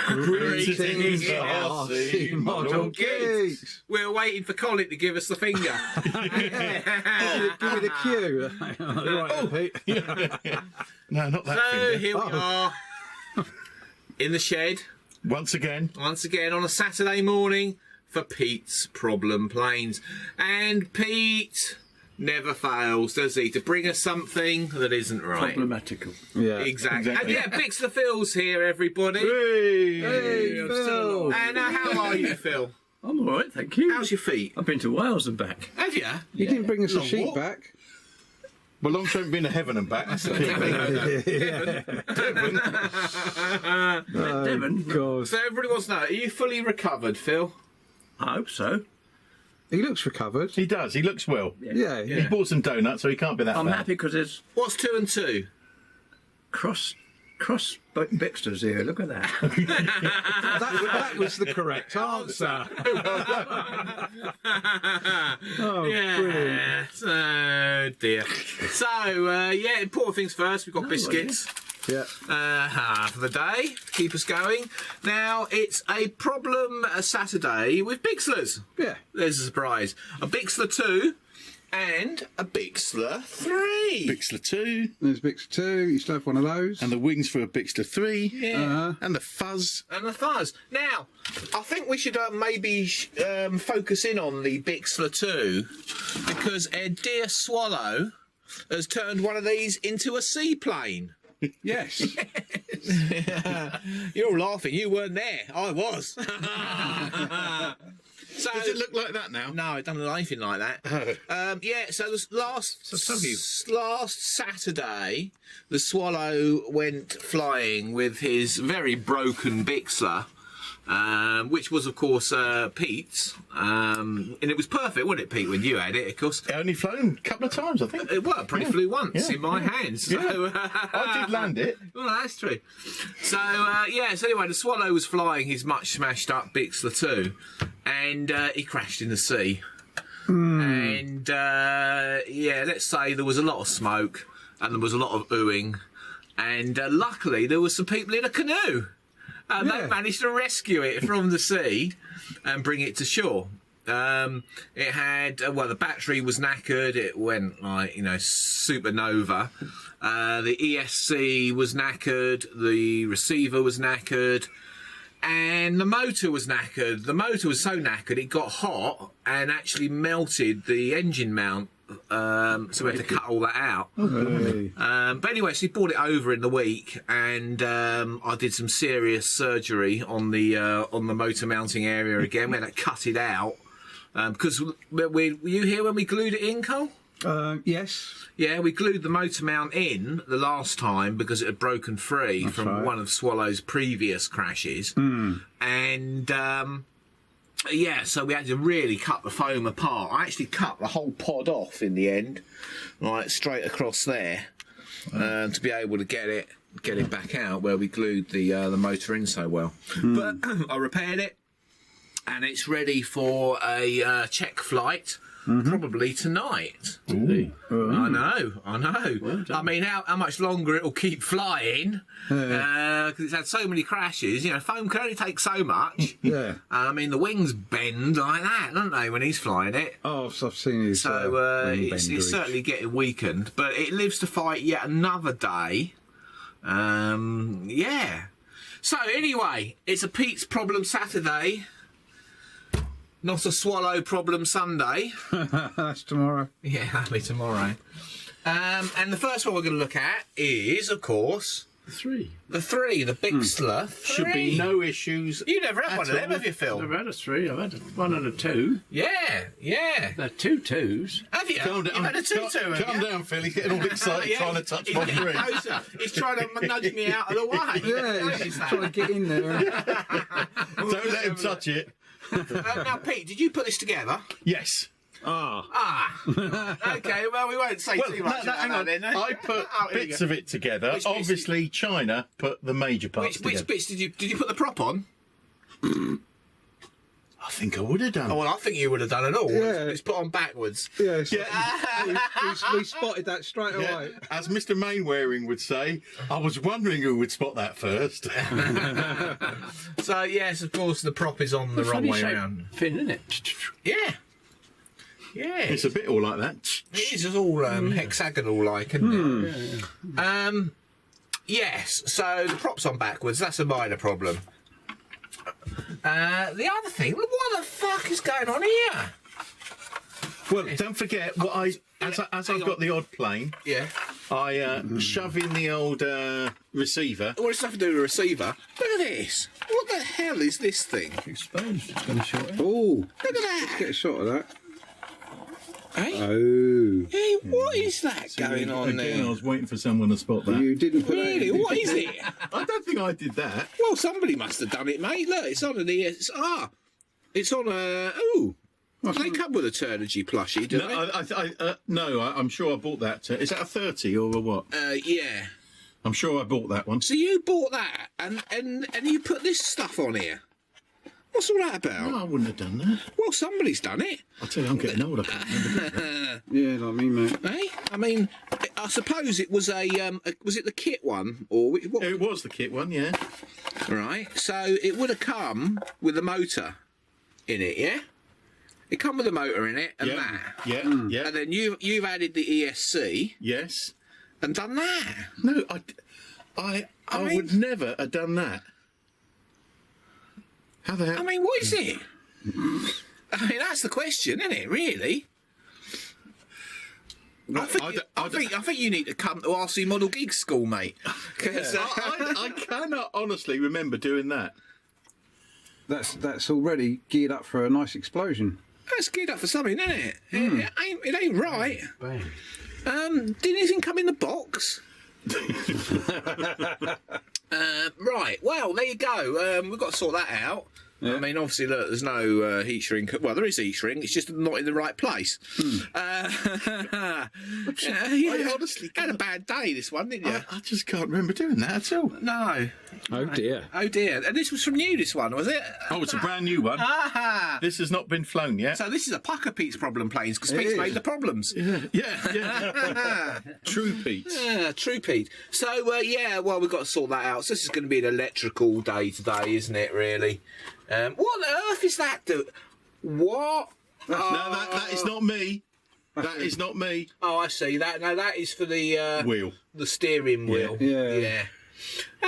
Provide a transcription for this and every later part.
Greetings, RC Model Geeks. We're waiting for Colin to give us the finger. Give me the cue. Right, Pete. No, not that So finger. here we are in the shed Once again. on a Saturday morning for Pete's Problem Planes. And Pete never fails, does he, to bring us something that isn't right. Problematical. Yeah. Exactly. And yeah, Bixler Phil's here, everybody. Hey, I'm Phil. still alive. And how are you, Phil? I'm all right, thank you. How's your feet? I've been to Wales and back. Have you? You didn't bring us a Long sheet walk. back. Well, long time been to heaven and back. That's the key thing. Devon, God. So everybody wants to know, are you fully recovered, Phil? I hope so. He looks recovered. He does. He looks well. Yeah. He bought some donuts, so he can't be that I'm bad. happy because there's What's 2 and 2? cross Bixters here. Look at that. That was the correct answer. Oh, brilliant. Yes. Oh dear. So yeah, important things first. We've got biscuits Yeah. for the day to keep us going. Now it's a problem Saturday with Bixlers. Yeah. There's a surprise. A Bixler 2 and a Bixler 3. Bixler 2, There's Bixler 2. You still have one of those. and the wings for a Bixler 3, Yeah. and the fuzz. And the fuzz. Now, I think we should maybe focus in on the Bixler 2 because a dear swallow has turned one of these into a seaplane. Yes. You're all laughing. You weren't there. I was. So, Does it look like that now? no, it doesn't look anything like that. Yeah, so this last Saturday, the swallow went flying with his very broken Bixler, which was, of course, Pete's. And it was perfect, wasn't it, Pete, when you had it, of course? It only flown a couple of times, I think. It worked, pretty flew once Yeah. in my hands. So, I did land it. well, that's true. So, yeah, so anyway, the swallow was flying his much smashed up Bixler 2, and he crashed in the sea. And, yeah, let's say there was a lot of smoke, and there was a lot of oohing, and luckily there was some people in a canoe. And they Yeah. managed to rescue it from the sea and bring it to shore. It had, well, the battery was knackered. It went like, supernova. The ESC was knackered. The receiver was knackered. And the motor was knackered. The motor was so knackered it got hot and actually melted the engine mount. So we had to cut all that out. Hey. But anyway, so he brought it over in the week, and I did some serious surgery on the motor mounting area again. We had to cut it out because were you here when we glued it in, Cole? Yes. Yeah, we glued the motor mount in the last time because it had broken free from right. one of Swallow's previous crashes, and. Yeah, so we had to really cut the foam apart. I actually cut the whole pod off in the end, right straight across there, to be able to get it back out where we glued the motor in so well. But I repaired it, and it's ready for a check flight. Probably tonight. I know. I mean, how much longer it'll keep flying? Because it's had so many crashes. Foam can only take so much. Yeah. I mean, the wings bend like that, don't they, when he's flying it? Oh, I've seen his. So it's certainly getting weakened, but it lives to fight yet another day. Yeah. So anyway, it's a Pete's Problem Saturday. Not a Swallow Problem Sunday. That's tomorrow. Yeah, that'll be tomorrow. And the first one we're going to look at is, of course, the 3, the Bixler 3. Should be no issues. You never had one of them, have you, Phil? I've had a 3. I've had one and a 2. Yeah. There are 2 2s. Have you? Calm down, You've had a 2-2, have calm you? down, Phil. He's getting all excited Yeah, trying to touch he's my getting 3. closer. He's trying to nudge me out of the way. Yeah, Notice he's that? trying to get in there. Don't let him touch it. Now, Pete, did you put this together? Yes. Okay, well, we won't say too much about hang that on. then. I put Oh, here we bits go. of it together. Which bits? Obviously, China put the major parts Which together. bits did you put the prop on? I think I would have done. Oh, well, I think you would have done it all. Yeah. It's put on backwards. Yeah, so Yeah. we spotted that straight away. As Mr. Mainwaring would say, I was wondering who would spot that first. So, yes, of course, the prop is on the wrong way around. Fin, isn't it? Yeah. Yeah. It's a bit all like that. It is all hexagonal-like, isn't it? Yes, so the prop's on backwards. That's a minor problem. The other thing, what the fuck is going on here? Well, don't forget what as I've got the odd plane, Yeah. I shove in the old receiver. Well, it's nothing to do with the receiver. Look at this. What the hell is this thing? Exposed. It's going to short it. Oh, Look at that. get a shot of that. Hey? Oh, Hey, what is that going on Again, I there? was waiting for someone to spot that. you didn't put Really? that in. What is it? I don't think I did that. Well, somebody must have done it, mate. Look, it's on an ES. It's on a. Oh. They come with a Turnigy plushie, do they? No, I'm sure I bought that. Is that a 30 or a what? Yeah. I'm sure I bought that one. So you bought that and you put this stuff on here. What's all that about? No, I wouldn't have done that. Well, somebody's done it. I tell you, I'm getting old. I can't remember. Yeah, like me, mate. Eh? I mean, I suppose it was was it the kit one or what? It was the kit one, yeah. Right. So it would have come with a motor in it, yeah. It come with a motor in it and Yeah, that, yeah, yeah. and then you've added the ESC Yes. and done that. No, I mean- would never have done that. How the hell? I mean, what is it? I mean, that's the question, isn't it? Really? I think you need to come to RC Model Geeks School, mate. 'Cause, I cannot honestly remember doing that. That's already geared up for a nice explosion. that's geared up for something, isn't it? It ain't right. Bang. Did anything come in the box? Right. Well, there you go. We've got to sort that out. Yeah. I mean, obviously, look, there's no heat shrink. Well, there is heat shrink. It's just not in the right place. I honestly had a bad day. This one, didn't you? I just can't remember doing that at all. No. Oh dear. Oh dear. And this was from you. This one was it? Oh, it's a brand new one. Ah. This has not been flown yet. So this is a Pucker Pete's problem planes because It Pete's is. made the problems. Yeah. True Pete. Yeah, true, Pete. So, yeah, well, we've got to sort that out. So this is going to be an electrical day today, isn't it, really? What on earth is that, dude? What? No, that is not me. That is not me. Oh, I see. That is for the Wheel. the steering wheel. Yeah.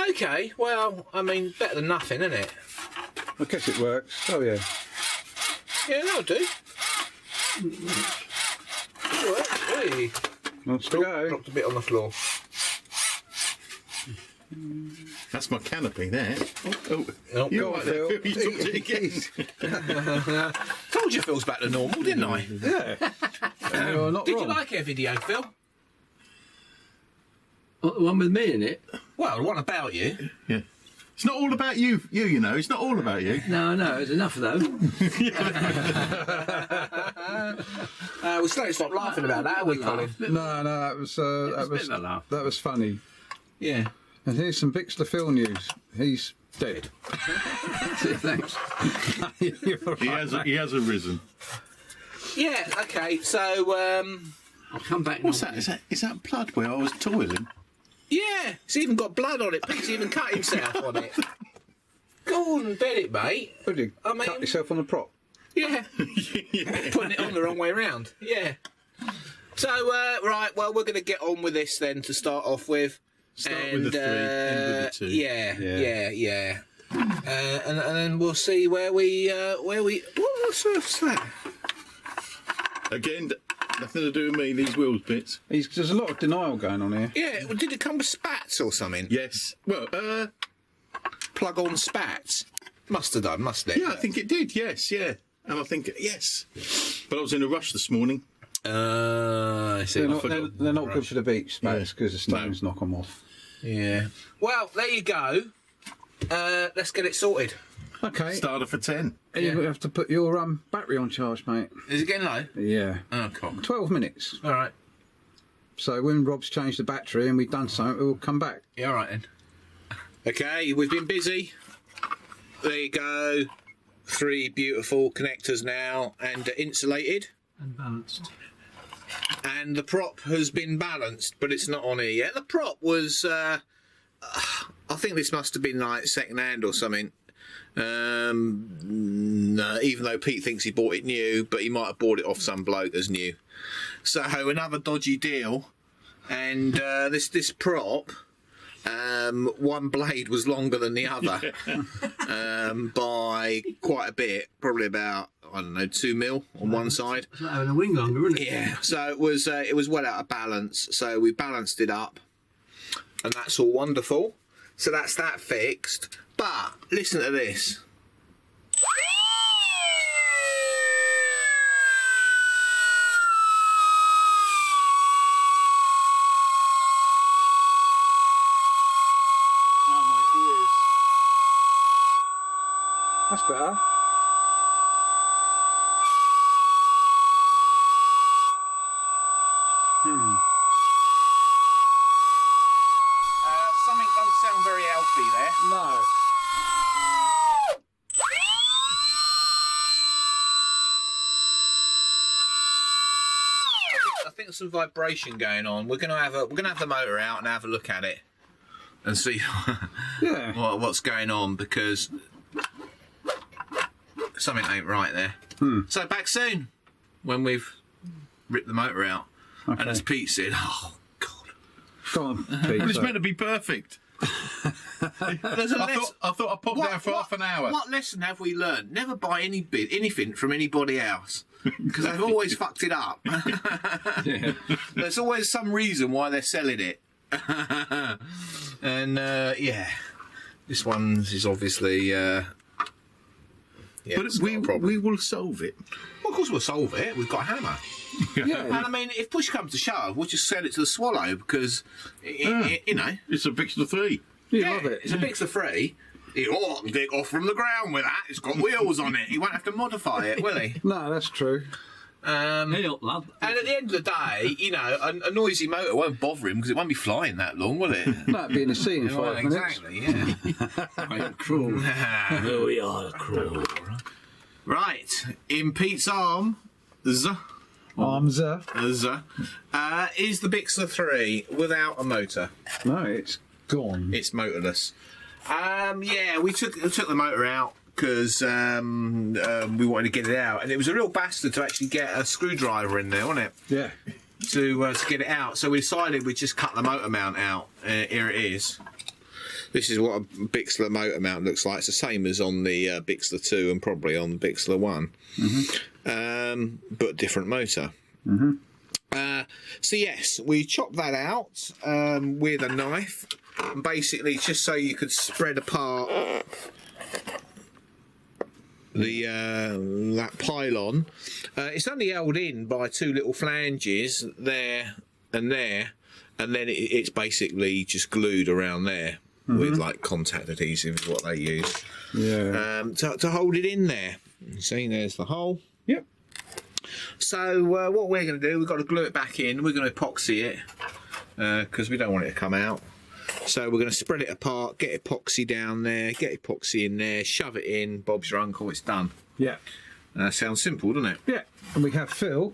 Okay, well, I mean, better than nothing, isn't it? I guess it works. Oh yeah. Yeah, that'll do. Right, hey. Wants to go. Dropped a bit on the floor. That's my canopy there. Oh, You go right on, there, Phil. Phil. You dropped it again. Told you Phil's back to normal, didn't I? Yeah. You're not Did wrong. you like our video, Phil? The one with me in it? Well, what about you? Yeah. It's not all about you, you know. It's not all about you. No, there's enough of those. We slowly stop laughing about that, are we, Colin? No, that was a bit of a laugh. that was funny. Yeah. And here's some Bixler Phil news. He's dead. Thanks. You're He has arisen. Yeah, okay, so, I'll come back. What's now. that? Is that blood where I was toiling? yeah, it's even got blood on it. Pete's even cut himself on it. Go on and bet it, mate. What, did you I mean- cut yourself on the prop? Yeah. Putting it on the wrong way round. Yeah. So, right, well, we're going to get on with this then to start off with. Start with the 3, end with the 2. Yeah. And then we'll see where we what's that? Again, nothing to do with me, these wheels bits. There's a lot of denial going on here. Yeah, well, did it come with spats or something? Yes. Well, Plug on spats. Must have done, mustn't it? yeah, I think it did, yes, yeah. And I think, yes. But I was in a rush this morning. I see. They're not, forgot. they're not good for the beach, Yeah. mate, because the stones knock them off. Yeah. Well, there you go. Let's get it sorted. Okay. Starter for 10. You have to put your battery on charge, mate. Is it getting low? Yeah. Oh, cool. 12 minutes. All right. So when Rob's changed the battery and we've done something, we'll come back. Yeah, all right then. Okay, we've been busy. There you go. 3 beautiful connectors now, and insulated. And balanced. And the prop has been balanced, but it's not on here yet. The prop was, I think this must have been like second hand or something. No, even though Pete thinks he bought it new, but he might have bought it off some bloke as new. So another dodgy deal. And this prop, one blade was longer than the other by quite a bit, probably about, I don't know, 2 mil on one side. It's like having a wing longer, isn't it? Yeah, so it was well out of balance. So we balanced it up, and that's all wonderful. So that's that fixed. But listen to this. That's better. Something doesn't sound very healthy there. No. I think there's some vibration going on. We're gonna have the motor out and have a look at it and see Yeah. what's going on, because something ain't right there. So back soon when we've ripped the motor out. Okay. And as Pete said, oh God. Go on, Pete. Well, it's meant to be perfect. There's a I thought I'd pop down for half an hour. What lesson have we learned? Never buy anything from anybody else, because they've always fucked it up. Yeah. There's always some reason why they're selling it. And yeah, this one's is obviously. Yeah, But it's not a problem. we will solve it. Well, of course we'll solve it. We've got a hammer. Yeah. And I mean, if push comes to shove, we'll just sell it to the Swallow, because you know. It's a Bixler 3. You Yeah, love it. it's a Bixler 3. I can dig off from the ground with that. It's got wheels on it. He won't have to modify it, will he? No, that's true. Hey up, lad. And at the end of the day, you know, a noisy motor won't bother him, because it won't be flying that long, will it? No, it'd be in the sea in 5 Well, minutes. exactly, yeah. I am cruel. No, we are cruel. Right, in Pete's arms is the Bixler 3 without a motor. No, it's gone. It's motorless. Yeah, we took the motor out because we wanted to get it out, and it was a real bastard to actually get a screwdriver in there, wasn't it? Yeah. To get it out. So we decided we'd just cut the motor mount out. Here it is. This is what a Bixler motor mount looks like. It's the same as on the Bixler 2 and probably on the Bixler 1. But different motor. So yes, we chopped that out with a knife. Basically, just so you could spread apart the that pylon. It's only held in by 2 little flanges there, and then it's basically just glued around there with like contact adhesive is what they use. Yeah. To hold it in there. See, there's the hole. Yep. So what we're going to do, we've got to glue it back in. We're going to epoxy it because we don't want it to come out. So we're going to spread it apart, get epoxy down there, get epoxy in there, shove it in. Bob's your uncle. It's done. Yeah. Sounds simple, doesn't it? Yeah. And we have Phil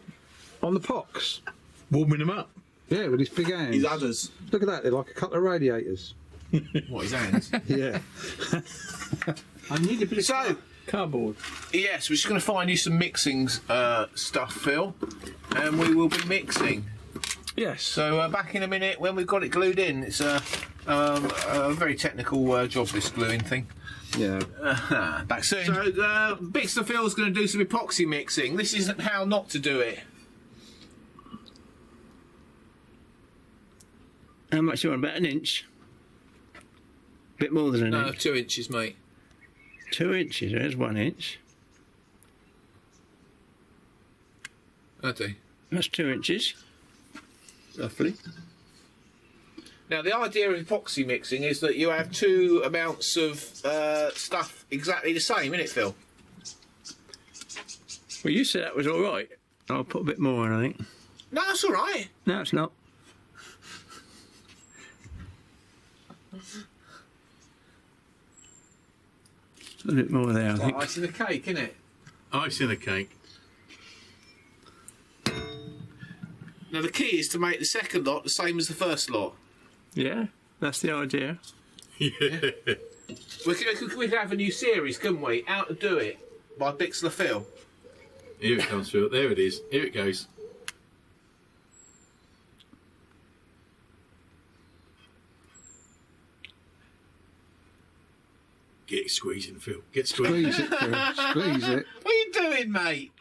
on the pox. Warming them up. Yeah, with his big hands. His udders. Look at that, they're like a couple of radiators. What, his hands? Yeah. I need a bit of So, cardboard. yes, we're just going to find you some mixing stuff, Phil, and we will be mixing. Yes. So back in a minute when we've got it glued in. It's a very technical job, this gluing thing. Yeah. Back soon. So Bixler Phil's going to do some epoxy mixing. This isn't how not to do it. How much you want? About an inch? Bit more than an No, inch. 2 inches, mate. 2 inches, there's 1 inch. I do. That's 2 inches. Roughly. Now, the idea of epoxy mixing is that you have 2 amounts of stuff exactly the same, isn't it, Phil? Well, you said that was all right. I'll put a bit more in, I think. No, that's all right. No, it's not. A bit more there, I think. Like icing a cake, isn't it? Ice in a cake. Now the key is to make the second lot the same as the first lot. Yeah, that's the idea. Yeah. We could have a new series, couldn't we? How to Do It by Bixler Phil. Here it comes through. There it is. Here it goes. Get squeezing, Phil. Get squeezing. Squeeze it, Phil. Squeeze it. What are you doing, mate?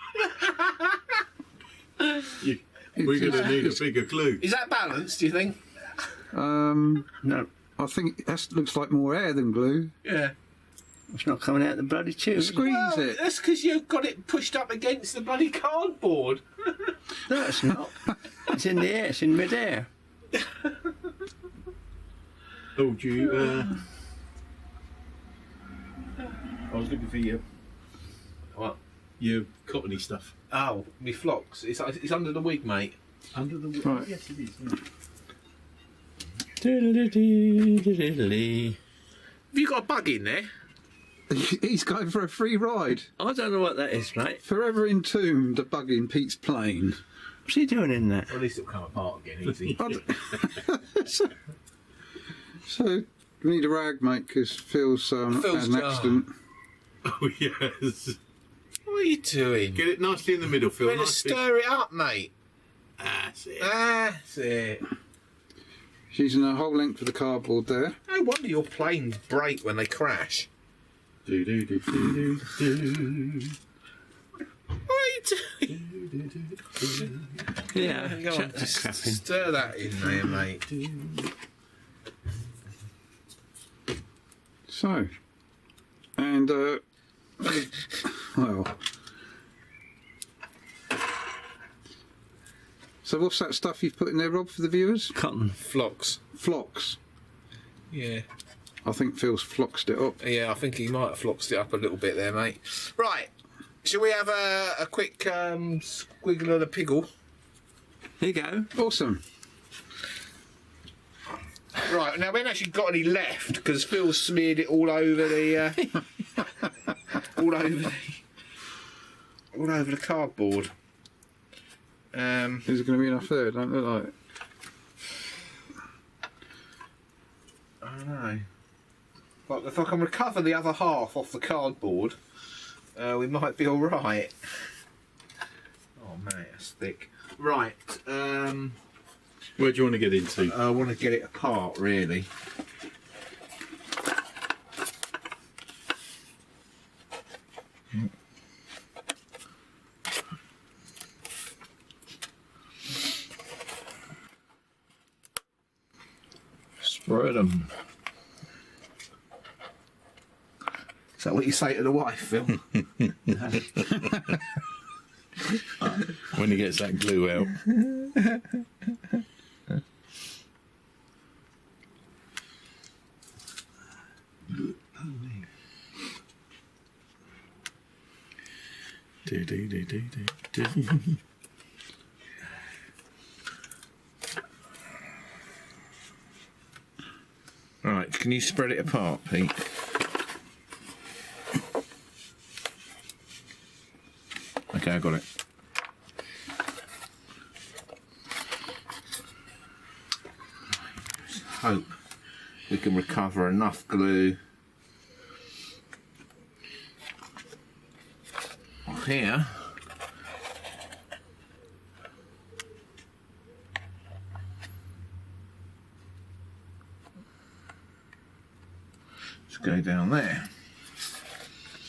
We're going to need a bigger glue. Is that balanced, do you think? No, I think that looks like more air than glue. Yeah. it's not coming out the bloody tube. Squeeze Well, it. that's because you've got it pushed up against the bloody cardboard. No, it's not. It's in the air. It's in mid-air. Oh, do you... I was looking for What? your cottony stuff. Oh, me flocks. It's under the wig, mate. Under the... Right. Yes, it is. Have you got a bug in there? He's going for a free ride. I don't know what that is, mate. Forever entombed, a bug in Pete's plane. What's he doing in that? Well, at least it'll come apart again easy. So, we need a rag, mate, because Phil's had an accident. Oh, yes. What are you doing? Get it nicely in the middle, Phil. You're going to Nicely. stir it up, mate. That's it. That's it. She's in a whole length of the cardboard there. No wonder your planes break when they crash. Do, do, do, do, do, do. What are you doing? Yeah, Go on, chuck that just crap in. stir that in there, mate. So, and, well. So what's that stuff you've put in there, Rob, for the viewers? Cotton. Flocks. Phlox. Yeah. I think Phil's floxed it up. Yeah, I think he might have floxed it up a little bit there, mate. Right. Shall we have a quick squiggle and a piggle? Here you go. Awesome. Right, now we haven't actually got any left because Phil smeared it all over the all over the cardboard. Is it going to be enough there? Don't look like it. I don't know. But if I can recover the other half off the cardboard, we might be all right. Oh man, that's thick. Right. Where do you want to get into? I want to get it apart, really. Spread them. Is that what you say to the wife, Phil? When he gets that glue out. Do, do, do, do, do, do. Right, can you spread it apart, Pete? Okay, I got it. Just hope we can recover enough glue here. Let's go down there.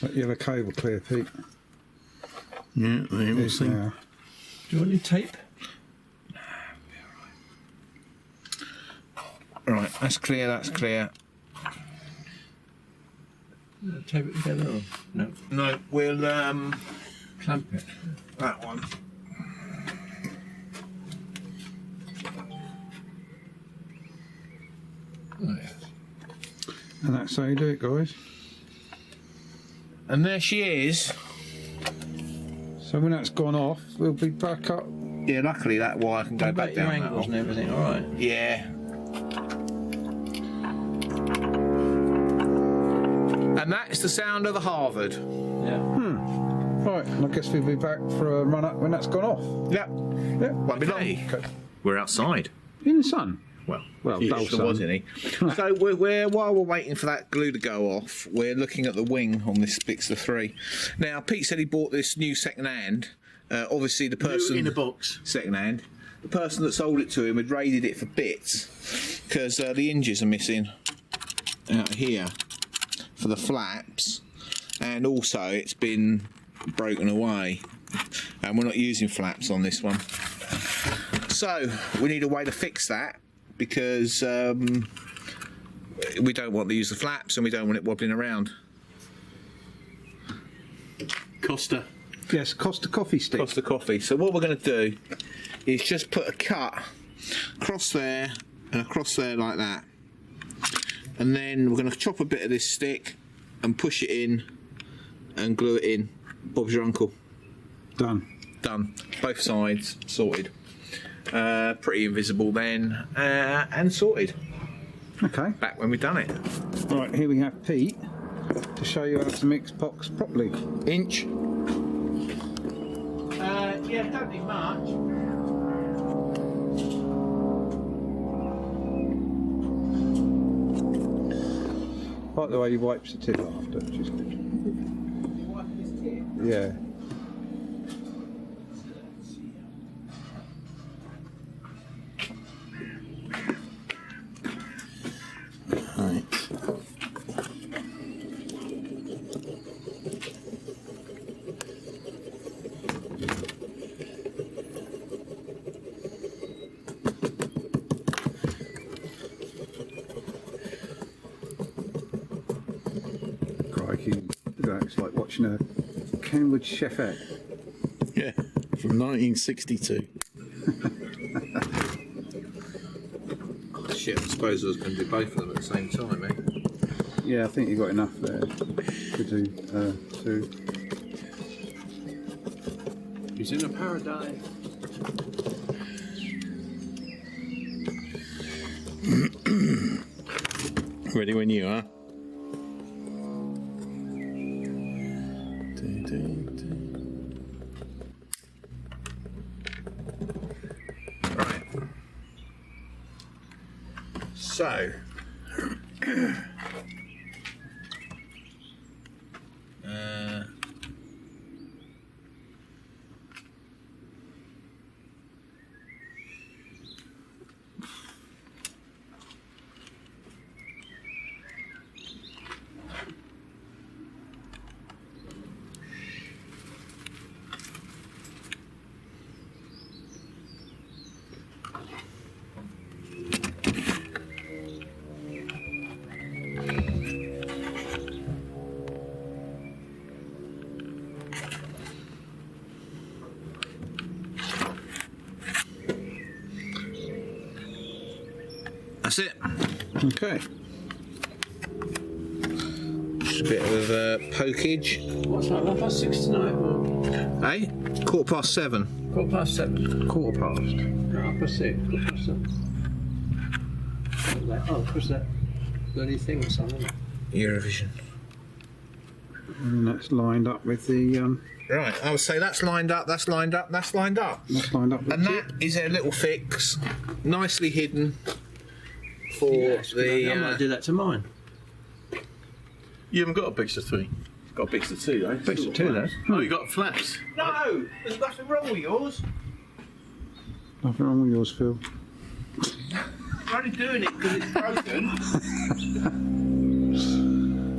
That yellow cable clear, Pete. Yeah, we'll Is see. now. Do you want any tape? Right, that's clear, that's clear. Tape it together or no? No, we'll Clamp it. that one. Oh, yes. And that's how you do it, guys. And there she is. So when that's gone off, we'll be back up. Yeah, luckily that wire can go back Your down that angles and hole. everything, alright. Yeah. And And that's the sound of the Harvard. Right, and I guess we'll be back for a run up when that's gone off. Yep. Yeah. Won't be long. Okay. We're outside. In the sun. Well, dull sun. Wasn't he? So while we're waiting for that glue to go off, we're looking at the wing on this Bixler 3. Now, Pete said he bought this new second hand. Obviously, the person in a box. second hand. The person that sold it to him had raided it for bits because the hinges are missing out here for the flaps, and also it's been broken away, and we're not using flaps on this one. So we need a way to fix that because we don't want to use the flaps and we don't want it wobbling around. Costa. Yes, Costa coffee stick. Costa coffee. So what we're going to do is just put a cut across there and across there like that, and then we're going to chop a bit of this stick and push it in and glue it in. Bob's your uncle. Done. Done. Both sides sorted. Pretty invisible then, and sorted. Okay. Back when we've done it. Right, here we have Pete to show you how to mix pox properly. Inch. Yeah, don't need much. Like the way he wipes the tip after, which is good. Yeah. Right. Crikey. It's like watching a Kenwood chefette. Yeah, from 1962. Shit, I suppose I was going to do both of them at the same time, eh? Yeah, I think you got enough there to do two. He's in a paradise. Ready when you are. Right. So. That's it. Okay. Just a bit of pokage. What's that? 6:30 tonight? Or Eh? 7:15. 7:15. Quarter past. No, 6:30. 7:15. Oh, what's that? Bloody thing or something. Eurovision. And that's lined up with the Right, I would say that's lined up, that's lined up, that's lined up. that's lined up with And the that is a little fix, nicely hidden for I might do that to mine. You haven't got a Bixler 3. Got a Bixler 2 though. Bixler 2 though. Oh, you got flaps. No, there's nothing wrong with yours. Nothing wrong with yours, Phil. You're only doing it because it's broken.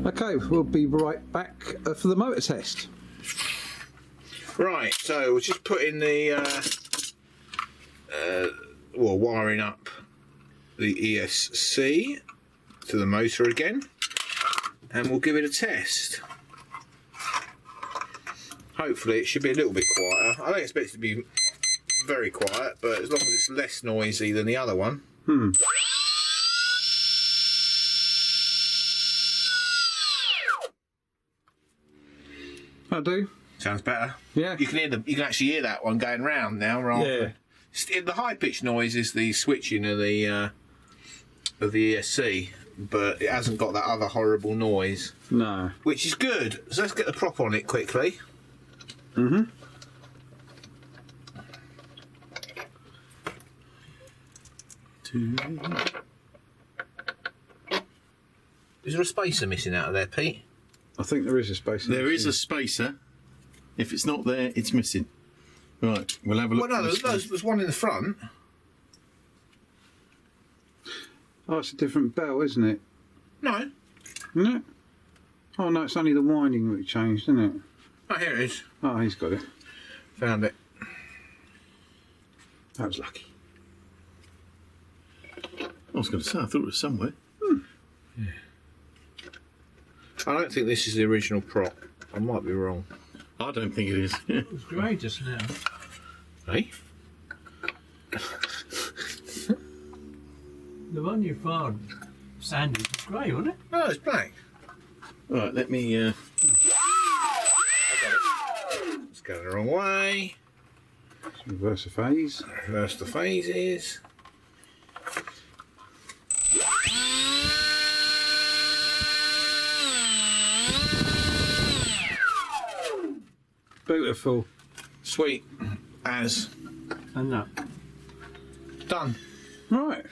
Okay, we'll be right back for the motor test. Right, so we'll just put in the wiring up the ESC to the motor again, and we'll give it a test. Hopefully it should be a little bit quieter. I don't expect it to be very quiet, but as long as it's less noisy than the other one. That'll do. Sounds better. Yeah. You can actually hear that one going round now, rather. The high pitched noise is the switching of the ESC, but it hasn't got that other horrible noise, No. which is good. So let's get the prop on it quickly. Mm-hmm. Is there a spacer missing out of there, Pete? I think there is a space. There is a spacer. If it's not there, it's missing. Right, we'll have a look. Well, no, for the there's one in the front. Oh, it's a different bell, isn't it? No. Isn't it? Oh no, it's only the winding that we changed, isn't it? Oh, here it is. Oh, he's got it. Found it. That was lucky. I was going to say, I thought it was somewhere. I don't think this is the original prop. I might be wrong. I don't think it is. It was grey just now. Hey? The one you fired, Sandy, was grey, wasn't it? No, it's black. Right, let me. I got it. It's going the wrong way. Reverse the phase. Reverse the phases. Beautiful. Sweet as And that. done. Right.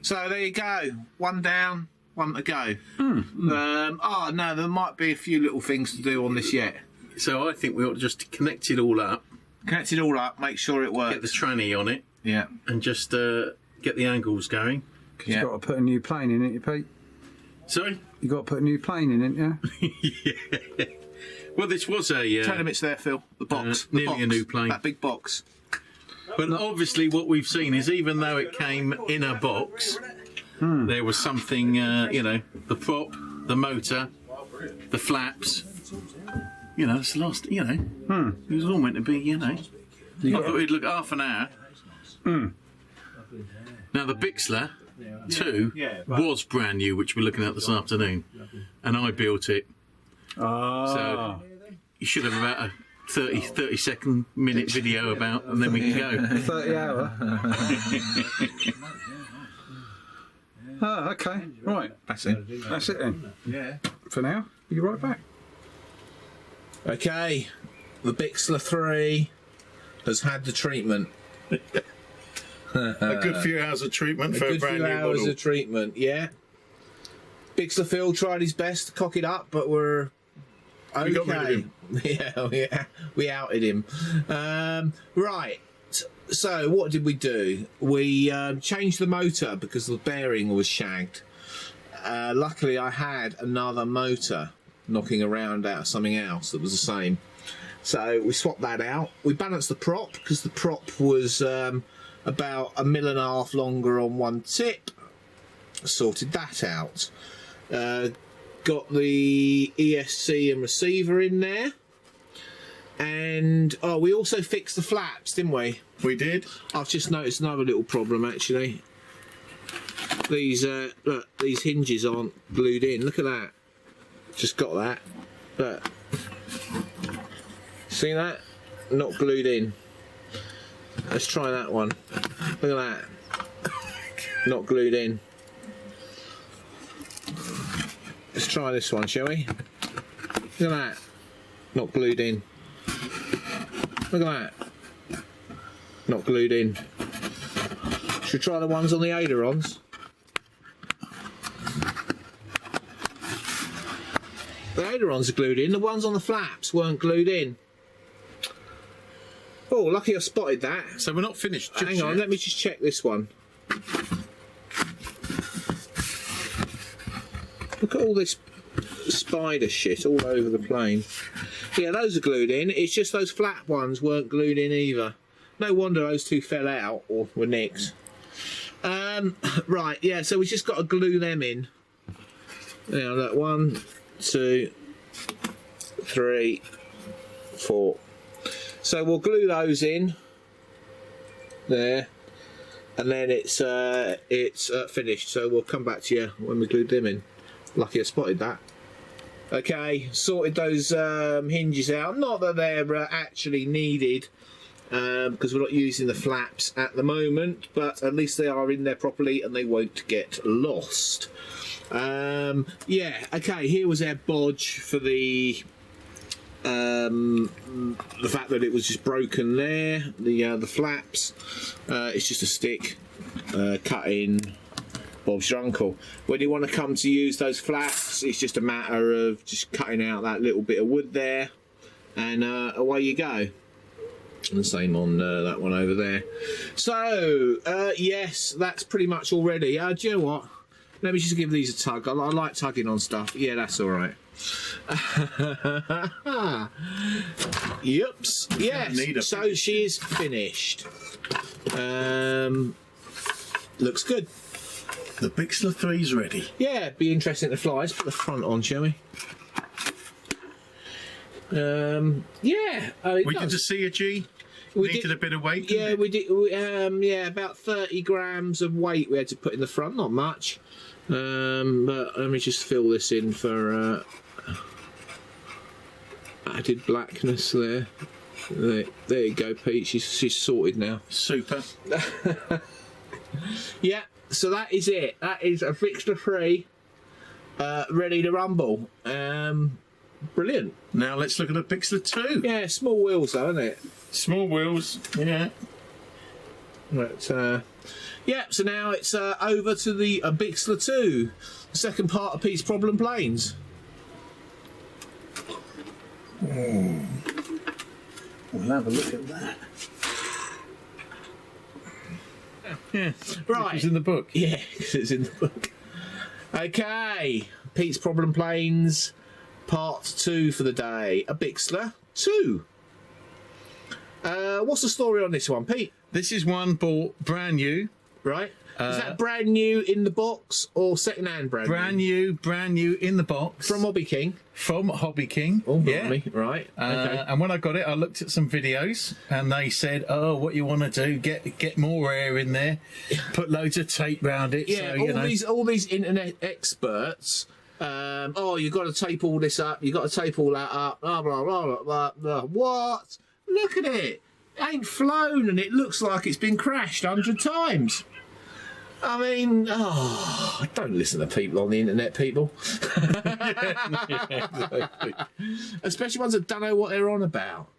So there you go. One down, one to go. Oh no, there might be a few little things to do on this yet. So I think we ought to just connect it all up, Connect it all up, make sure it works. get the tranny on it, Yeah. and just get the angles going. You've Yeah. got to put a new plane in it, you Pete. Sorry? You've got to put a new plane in it, yeah? Yeah. Well, this was a. Tell him it's there, Phil. The box. The nearly a box. new plane. That big box. But obviously, what we've seen is even though it came in a box, there was something, the prop, the motor, the flaps. It's the last, it was all meant to be, I thought it'd look half an hour. Now, the Bixler 2 was brand new, which we're looking at this afternoon, and I built it. So you should have about a 30 minute video about, and then we can go. 30 hour. Okay. Right. That's it. That's it then. Yeah. For now, be right back. Okay. The Bixler 3 has had the treatment. A good few hours of treatment for a Good brand few new hours model. of treatment, yeah. Bixler Phil tried his best to cock it up, but we're okay. We got rid of him. Yeah, we outed him. Right. So what did we do? We changed the motor because the bearing was shagged. Luckily, I had another motor knocking around out of something else that was the same. So we swapped that out. We balanced the prop because the prop was about 1.5 mm longer on one tip. Sorted that out. Got the ESC and receiver in there. And we also fixed the flaps, didn't we? We did. I've just noticed another little problem actually. These look, these hinges aren't glued in. Look at that. Just got that. Look. See that? Not glued in. Let's try that one. Look at that. Not glued in. Let's try this one, shall we? Look at that. Not glued in. Look at that. Not glued in. Should we try the ones on the ailerons? The ailerons are glued in. The ones on the flaps weren't glued in. Oh, lucky I spotted that. So we're not finished. just Hang on, yet. let me just check this one. Look at all this spider shit all over the plane. Yeah, those are glued in. It's just those flat ones weren't glued in either. No wonder those two fell out or were nicked. Right, yeah, so we just got to glue them in. Now, look, 1, 2, 3, 4. So we'll glue those in there, and then it's finished. So we'll come back to you when we glued them in. Lucky I spotted that. Okay, sorted those hinges out. Not that they're actually needed because we're not using the flaps at the moment, but at least they are in there properly and they won't get lost. Yeah, okay, here was our bodge for the fact that it was just broken there, the flaps. It's just a stick cut in Bob's your uncle. When you want to come to use those flaps, it's just a matter of just cutting out that little bit of wood there, and away you go. And the same on that one over there. So yes, that's pretty much all ready. Do you know what? Let me just give these a tug. I like tugging on stuff. Yeah, that's all right. Yups. Yes. So she is finished. Looks good. The Bixler 3's ready. Yeah, be interesting to fly. Let's put the front on, shall we? Yeah. We did the CG. Needed a bit of weight. Yeah, we did. Yeah, about 30 grams of weight we had to put in the front. Not much. But let me just fill this in for added blackness there. There you go, Pete. She's sorted now. Super. Yeah. So that is it. That is a Bixler 3 ready to rumble. Brilliant. Now let's look at a Bixler 2. Yeah, small wheels though, isn't it? Small wheels. Yeah. But, yeah, so now it's over to the Bixler 2, the second part of Pete's Problem Planes. We'll have a look at that. Yeah. Right. It's in the book. Yeah, because it's in the book. Okay, Pete's Problem Planes, part 2 for the day. A Bixler 2. What's the story on this one, Pete? This is one bought brand new. Right. Is that brand new in the box or second-hand brand new? Brand new in the box. From Hobbyking? From Hobbyking. Oh, yeah. blimey. Right. Okay. And when I got it, I looked at some videos, and they said, "Oh, what you want to do? Get more air in there, put loads of tape round it." Yeah, so, all these internet experts. Oh, you've got to tape all this up. You've got to tape all that up. Blah blah blah blah blah. Blah. What? Look at it. It ain't flown, and it looks like it's been crashed 100 times. I mean, don't listen to people on the internet, people. exactly. Especially ones that don't know what they're on about.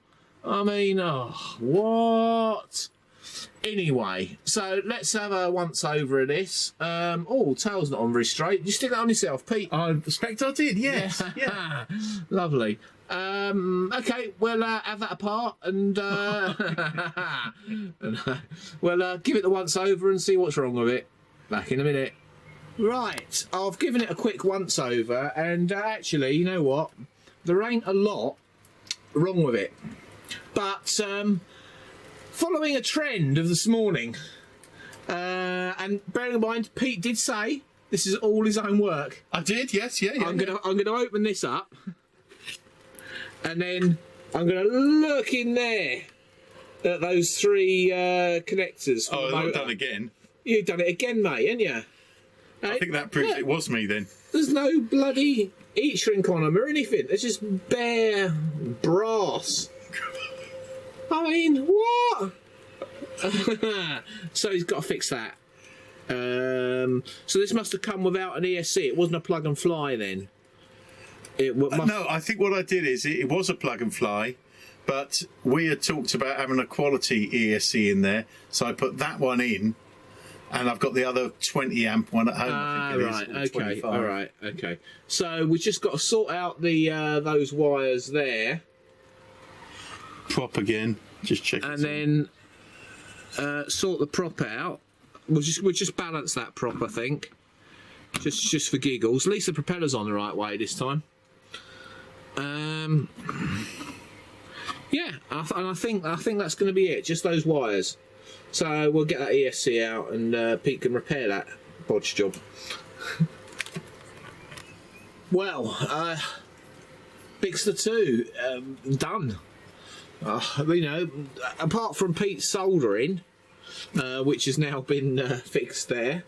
I mean, what? Anyway, so let's have a once over of this. Tail's not on very straight. You stick that on yourself, Pete? I suspect I did, yes. Yeah. Lovely. Okay, we'll have that apart and we'll give it the once over and see what's wrong with it. Back in a minute. Right, I've given it a quick once over, and actually, you know what? There ain't a lot wrong with it. But following a trend of this morning, and bearing in mind, Pete did say this is all his own work. I did, yes, yeah. I'm gonna open this up. And then I'm going to look in there at those 3 connectors. Oh, I've done again. You've done it again, mate, haven't you? I think that proves it was me then. There's no bloody heat shrink on them or anything. There's just bare brass. I mean, what? So he's got to fix that. So this must have come without an ESC. It wasn't a plug and fly then. No, I think what I did is it was a plug and fly, but we had talked about having a quality ESC in there, so I put that one in, and I've got the other 20 amp one at home. I think right, it is, okay, 25. all right, okay. So we've just got to sort out the those wires there, Prop again, just check. and then sort the prop out. We'll just balance that prop, I think, just for giggles. At least the propeller's on the right way this time. Yeah, and I think that's going to be it. Just those wires. So we'll get that ESC out, and Pete can repair that bodge job. Well, Bixler 2 done. You know, apart from Pete's soldering, which has now been fixed there.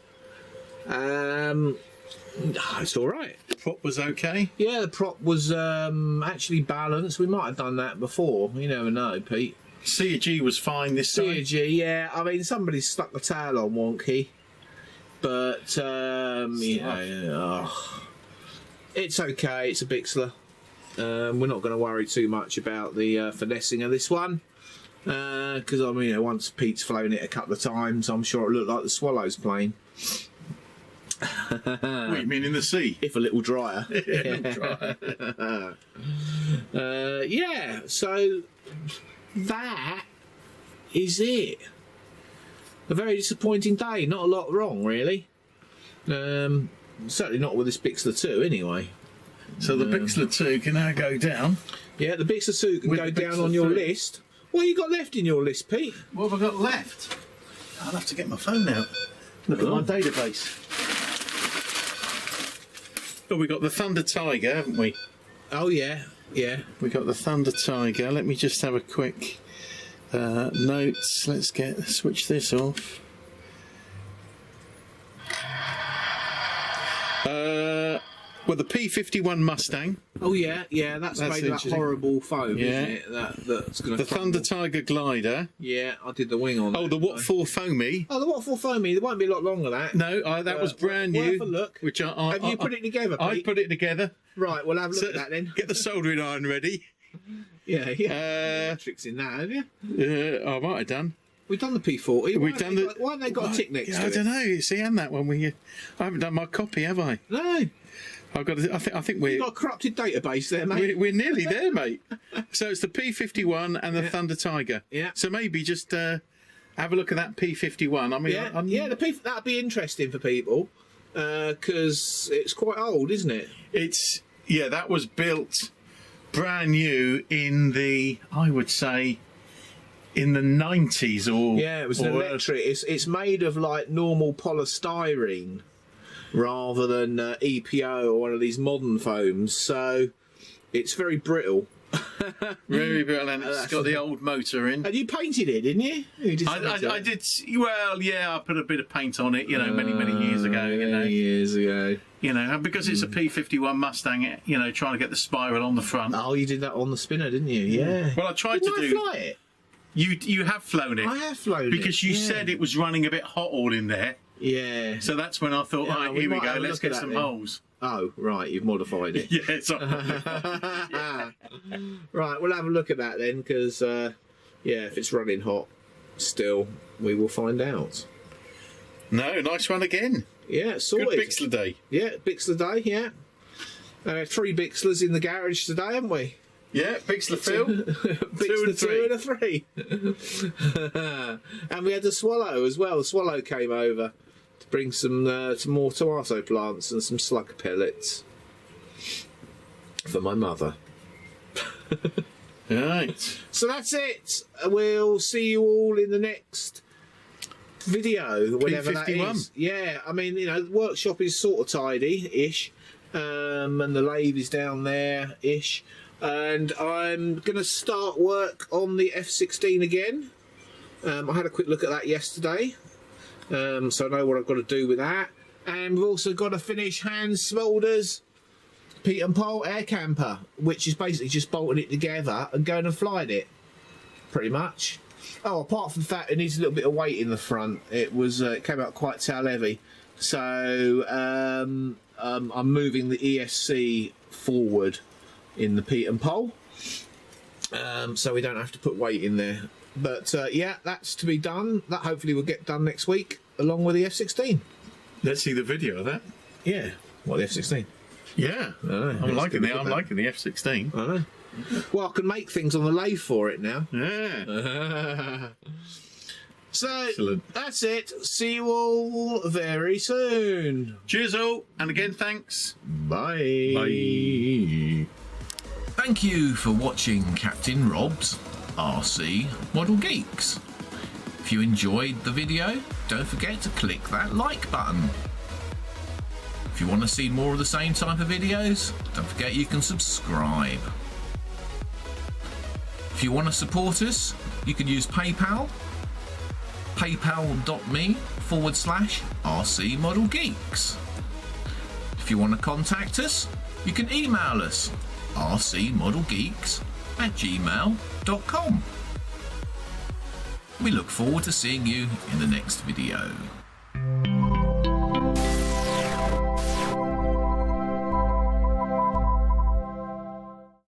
It's all right. The prop was okay. Yeah, the prop was actually balanced. We might have done that before. You never know, Pete. CG was fine this time. CG, yeah. I mean, somebody stuck the tail on wonky, but it's okay. It's a Bixler. We're not going to worry too much about the finessing of this one, because I mean, once Pete's flown it a couple of times, I'm sure it looked like the Swallow's plane. What, you mean in the sea? If a little drier. Yeah. So that is it. A very disappointing day. Not a lot wrong, really. Certainly not with this Bixler 2, anyway. So the Bixler 2 can now go down. Yeah, the Bixler 2 can With go the down Bixler on your 3. list. What you got left in your list, Pete? What have I got left? I'll have to get my phone out. Look at my database. Oh, we got the Thunder Tiger, haven't we? Oh, yeah. Yeah. We got the Thunder Tiger. Let me just have a quick notes. Let's switch this off. Well, the P51 Mustang, Oh, yeah. Yeah, that's made of that interesting. horrible foam, Yeah. isn't it? That's going the to Thunder Tiger Glider. Yeah, I did the wing on Oh, that. the What For Foamy. Oh, the what for foamy? There won't be a lot longer that. No, that was brand new. Worth a look. Which Have you put it together, I Pete? put it together. Right, we'll have a look So, at that then. Get the soldering iron ready. Yeah. Tricks in that, have you? I might have done. We've done the P40. We've done the. Why haven't they got a tick next to I it? don't know. See, and that one. I haven't done my copy, have I? No. I've got. I think You've we're. got a corrupted database there, mate. We're nearly there, mate. So it's the P51 and the Yeah. Thunder Tiger. Yeah. So maybe just have a look at that P51. I mean, Yeah, that'd be interesting for people because it's quite old, isn't it? that was built brand new in the, I would say, in the 90s or Yeah, it was an electric. It's made of like normal polystyrene rather than EPO or one of these modern foams, so it's very brittle. Very brittle, and it's got the old motor in. And you painted it, didn't you? You did I did. Well, yeah, I put a bit of paint on it, many years ago. Years ago. And because it's a P51 Mustang, trying to get the spiral on the front. Oh, you did that on the spinner, didn't you? Yeah. Well, I tried Didn't to I do. fly it? You have flown it. I have flown because it. you yeah. said it was running a bit hot all in there. Yeah. So that's when I thought, Yeah, right, we here we might go, have a let's look at get that some then. holes. Oh, right, you've modified it. Yeah, it's Right, we'll have a look at that then, because, if it's running hot still, we will find out. No, nice one again. Yeah, sorted. Good Bixler day. Yeah, Bixler day, yeah. 3 Bixlers in the garage today, haven't we? Yeah, Bixler Phil. Bixler 2 and a 3. And we had the Swallow as well. The Swallow came over to bring some more tomato plants and some slug pellets for my mother. Right. So that's it. We'll see you all in the next video, whenever that P51. is. Yeah, I mean, the workshop is sort of tidy-ish, and the lathe is down there-ish, and I'm going to start work on the F16 again. I had a quick look at that yesterday, so I know what I've got to do with that. And we've also got to finish Hans Smolder's Pete and Paul air camper, which is basically just bolting it together and going and flying it, pretty much. Oh, apart from the fact it needs a little bit of weight in the front. It came out quite tail heavy, so I'm moving the ESC forward in the Pete and Paul, so we don't have to put weight in there. But yeah, that's to be done. That hopefully will get done next week, along with the F16. Let's see the video of that. Yeah, what, the F16? Yeah. I'm liking the F16. I know. Well, I can make things on the lathe for it now. Yeah. So Excellent. that's it. See you all very soon. Cheers all, and again thanks. Bye. Bye. Thank you for watching Captain Rob's RC Model Geeks. If you enjoyed the video, don't forget to click that like button. If you want to see more of the same type of videos, don't forget you can subscribe. If you want to support us, you can use PayPal, paypal.me/RC Model Geeks. If you want to contact us, you can email us rcmodelgeeks@gmail.com. We look forward to seeing you in the next video.